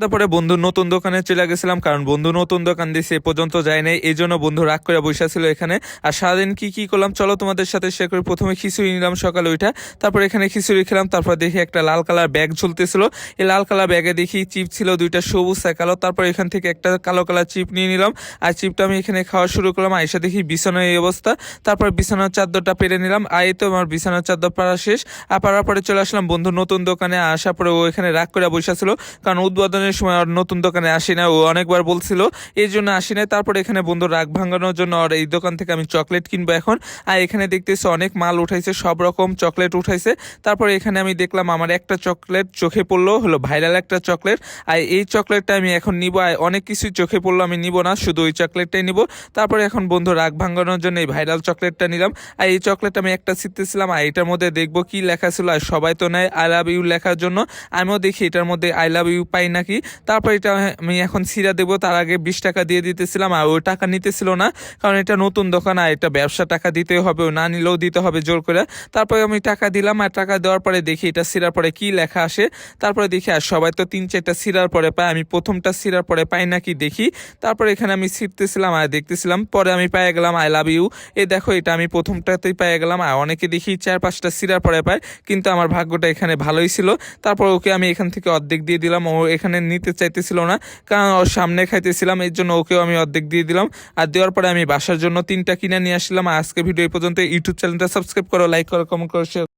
তারপরে বন্ধুর নতুন দোকানে চলে গেছিলাম, কারণ বন্ধু নতুন দোকান দিয়েছে এ পর্যন্ত যায় নাই, এই জন্য বন্ধু রাগ করে বসে ছিল এখানে। আর সারাদিন কি কি করলাম চলো তোমাদের সাথে শেয়ার করি। প্রথমে খিচুড়ি নিলাম সকালে ওইটা, তারপর এখানে খিচুড়ি খেলাম। তারপর দেখি একটা লাল কালার ব্যাগ ঝুলতেছিল, এই লাল কালার ব্যাগে দেখি চিপ ছিল দুইটা, সবুজ আর কালো। তারপর এখান থেকে একটা কালো কালার চিপ নিয়ে নিলাম, আর চিপটা আমি এখানে খাওয়া শুরু করলাম। আইসা দেখি বিছানার এই অবস্থা, তারপর বিছানার চাদরটা পেরে নিলাম। আর এই তো আমার বিছানার চাদর পাড়া শেষ। আর পাড়ার পরে চলে আসলাম বন্ধু নতুন দোকানে। আসার পরে ও এখানে রাগ করে বসে ছিল, কারণ উদ্বোধনের সময় আর নতুন দোকানে আসি না, ও অনেকবার বলছিল এই জন্য আসি নাই। তারপরে এখানে বন্ধু রাগ ভাঙানোর জন্য আর এই দোকান থেকে আমি চকলেট কিনবো এখন। আর এখানে দেখতেছি অনেক মাল উঠাইছে, সব রকম চকলেট উঠাইছে। তারপরে এখানে আমি দেখলাম আমার একটা চকলেট চোখে পড়লো, হলো ভাইরাল একটা চকলেট। আর এই চকলেটটা আমি এখন নিব। আর অনেক কিছুই চোখে পড়লো, আমি নিব না, শুধু ওই চকলেটটাই নিব। তারপরে এখন বন্ধু রাগ ভাঙানোর জন্য এই ভাইরাল চকলেটটা নিলাম। আর এই চকলেট আমি একটা ছিটতেছিলাম, আর এটার মধ্যে দেখবো কি লেখা ছিল। আর সবাই তো নেয় আই লাভ ইউ লেখার জন্য, আমিও দেখি এটার মধ্যে আই লাভ ইউ পাই নাকি। তারপর এটা আমি এখন সিরা দেবো, তার আগে 20 টাকা দিয়ে দিতেছিলাম, আর ওই টাকা নিতেছিল না, কারণ এটা নতুন দোকান আর এটা ব্যবসা, টাকা দিতে হবে, না নিলেও দিতে হবে জোর করে। তারপরে আমি টাকা দিলাম, আর টাকা দেওয়ার পরে দেখি এটা সিরার পরে কি লেখা আসে। তারপরে দেখি আর সবাই তো 3-4টা সিরার পরে পায়, আমি প্রথমটা সিরার পরে পাই নাকি দেখি। তারপরে এখানে আমি ছিটতেছিলাম আর দেখতেছিলাম, পরে আমি পেয়ে গেলাম আই লাভ ইউ। এই দেখো এটা আমি প্রথমটাতেই পেয়ে গেলাম, আর অনেকে দেখি 4-5টা সিরার পরে পায়, কিন্তু আমার ভাগ্যটা এখানে ভালোই ছিল। তারপর ওকে আমি এখান থেকে অর্ধেক দিয়ে দিলাম, ও এখানে নিতে চাইতেছিল না, কারণ ওর সামনে খাইতেছিলাম, এর জন্য ওকেও আমি অর্ধেক দিয়ে দিলাম। আর দেওয়ার পরে আমি বাসার জন্য 3টা কিনে নিয়ে আসলাম। আজকে ভিডিও এই পর্যন্ত। ইউটিউব চ্যানেলটা সাবস্ক্রাইব করো, লাইক করো, কমেন্ট করো, share